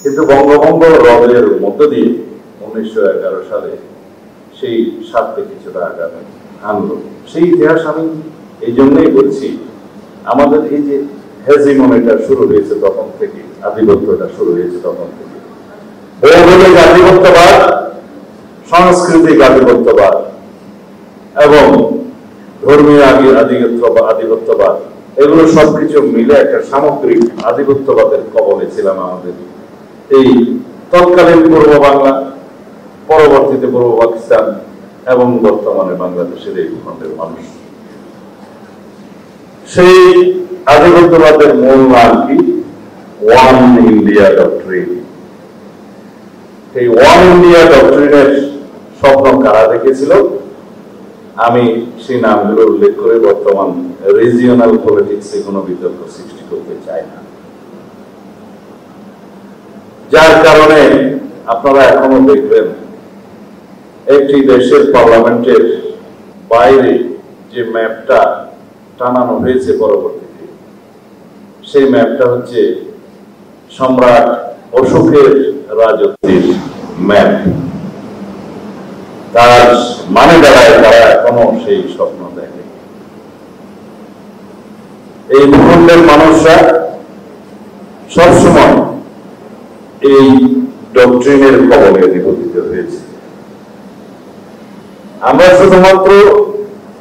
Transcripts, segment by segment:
কিন্তু বঙ্গভঙ্গ রদের মধ্য দিয়ে 1911 সালে সেই স্বার্থে কিছুটা আগামী আনলো। সেই ইতিহাস আমি এই জন্যই বলছি, আমাদের এই যে হেজিমনিটা শুরু হয়েছে তখন থেকে, আধিপত্যটা শুরু হয়েছে তখন থেকে। ভৌগোলিক আধিপত্যবাদ, সাংস্কৃতিক আধিপত্যবাদ এবং ধর্মীয় আধিপত্যবাদ, এগুলো সবকিছু মিলে একটা সামগ্রিক আধিপত্যবাদের কবলে ছিলাম আমাদের এই তৎকালীন পূর্ব বাংলা, পরবর্তীতে পূর্ব পাকিস্তান এবং বর্তমানে বাংলাদেশের এই ভূখণ্ডের মানুষ। সেই আধিপত্যবাদের মূল নাম কি? One India doctrine. এই ওয়ান ইন্ডিয়া ডক্ট্রিনের স্বপ্ন কারা দেখেছিল? আমি সেই নামগুলো উল্লেখ করে বর্তমান রিজিওনাল পলিটিক্সে কোনো বিতর্ক সৃষ্টি করতে চাই না, যার কারণে আপনারা এখনো দেখবেন একটি দেশের পার্লামেন্টের বাইরে যে ম্যাপটা টানানো হয়েছে পরবর্তীতে, সেই ম্যাপটা হচ্ছে সম্রাট অশোকের রাজত্বের ম্যাপ। তার মানে দাঁড়ায় তারা এখনো সেই স্বপ্ন দেখে। এই ভূখণ্ডের মানুষরা সবসময় এই ডক্ট্রিনের কবলে নিপতিত হয়েছে। আমরা শুধুমাত্র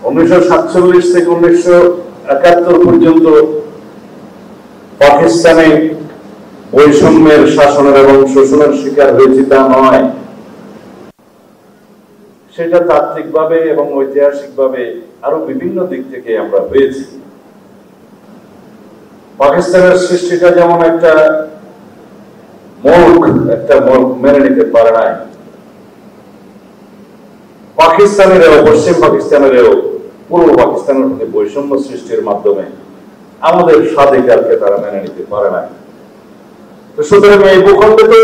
1947 থেকে 1971 পর্যন্ত পাকিস্তানে বৈষম্যের শাসনের এবং শোষণের শিকার হয়েছি তা নয়, সেটা তাত্ত্বিকভাবে এবং ঐতিহাসিকভাবে আরো বিভিন্ন দিক থেকে আমরা হয়েছি। পাকিস্তানের সৃষ্টিটা যেমন একটা মুল্ক মেনে নিতে পারে নাই, পাকিস্তানেরও, পশ্চিম পাকিস্তানেরও পূর্ব পাকিস্তানের প্রতি বৈষম্য সৃষ্টির মাধ্যমে আমাদের স্বাধিকারকে তারা মেনে নিতে পারে নাই। তো সুতরাং এই ভূখণ্ডে তো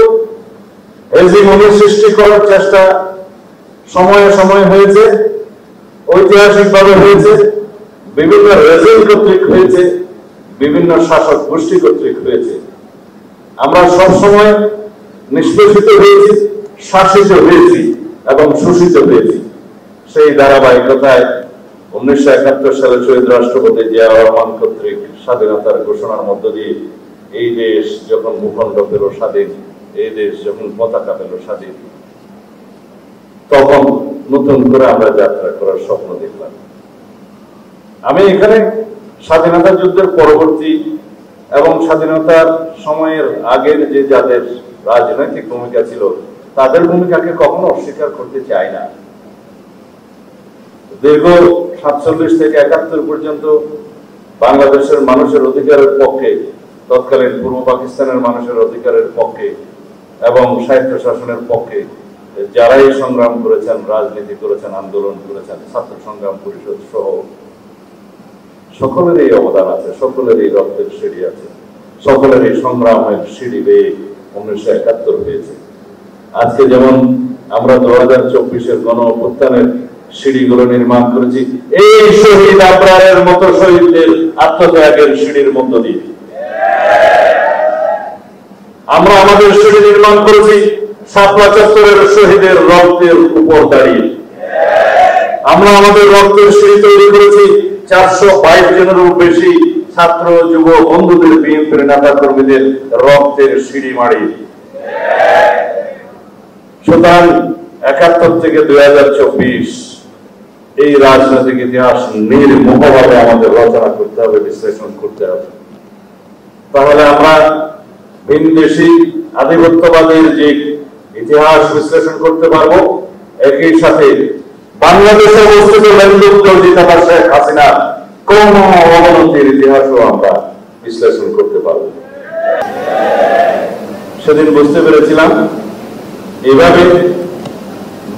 হেজিমনি সৃষ্টি করার চেষ্টা সময়ে সময়ে হয়েছে, ঐতিহাসিকভাবে হয়েছে, বিভিন্ন রেজিম কর্তৃক হয়েছে, বিভিন্ন শাসক গোষ্ঠী কর্তৃক হয়েছে। আমরা সবসময় নিষ্পেষিত হয়েছি, শাসিত হয়েছি এবং শোষিত হয়েছি। সেই ধারাবাহিকতায় 1971 সালে শহীদ রাষ্ট্রপতি জিয়াউর রহমান কর্তৃক স্বাধীনতার ঘোষণার মধ্য দিয়ে এই দেশ যখন ভূখণ্ড পেল স্বাধীন, এই দেশ যখন পতাকা পেল স্বাধীন, তখন নতুন করে আমরা যাত্রা করার স্বপ্ন দেখলাম। আমি এখানে স্বাধীনতা যুদ্ধের পরবর্তী এবং স্বাধীনতার সময়ের আগের যে যাদের রাজনৈতিক ভূমিকা ছিল তাদের ভূমিকাকে কখনো অস্বীকার করতে চাই না। দীর্ঘ 47 থেকে 71 পর্যন্ত বাংলাদেশের মানুষের অধিকারের পক্ষে, তৎকালীন পূর্ব পাকিস্তানের মানুষের অধিকারের পক্ষে এবং স্বায়ত্ত শাসনের পক্ষে যারাই সংগ্রাম করেছেন, রাজনীতি করেছেন, আন্দোলন করেছেন, ছাত্র সংগ্রাম পরিষদ সহ সকলেরই অবদান আছে, সকলেরই রক্তের সিঁড়ি আছে, সকলেরই সংগ্রামের সিঁড়ি বেয়ে 1971 হয়েছে। আজকে যেমন আমরা 2024-এর গণ অভ্যুত্থানের সিঁড়িগুলো নির্মাণ করেছি এই শহীদ আবরারের মতো শহীদদের আত্মত্যাগের সিঁড়ির মধ্য দিয়ে। আমরা আমাদের সিঁড়ি নির্মাণ করেছি শাপলা চত্বরের শহীদের রক্তের উপর দাঁড়িয়ে। আমরা আমাদের রক্তের সিঁড়ি তৈরি করেছি 422 জনেরও বেশি ছাত্র যুব বন্ধুদের, বিএনপির নেতা কর্মীদের রক্তের সিঁড়ি মাড়ি। সুতরাং 71 থেকে 2024 এই রাজনৈতিক ইতিহাস নির্মোহভাবে আমাদের রচনা করতে হবে, বিশ্লেষণ করতে হবে। তাহলে আমরা ভিনদেশী আধিপত্যবাদের যে ইতিহাস বিশ্লেষণ করতে পারবো, একই সাথে বাংলাদেশে অবস্থিত জিতাবার শেখ হাসিনা কোন অবনতির ইতিহাসও আমরা বিশ্লেষণ করতে পারবো। সেদিন বুঝতে পেরেছিলাম এভাবে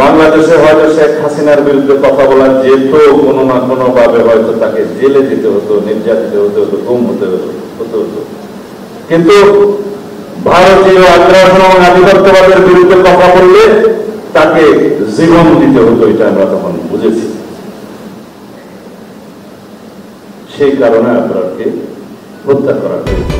বাংলাদেশে হয়তো শেখ হাসিনার বিরুদ্ধে কথা বলা যেত, কোনো না কোনো ভাবে হয়তো তাকে জেলে যেতে হতো, নির্যাতিত হতে হতো, গুম হতে হতো। কিন্তু ভারতীয় আগ্রাসন এবং আধিপত্যবাদের বিরুদ্ধে কথা বললে তাকে জীবন দিতে হতো, এটা আমরা তখন বুঝেছি। সেই কারণে আপনাকে হত্যা করা হয়েছে।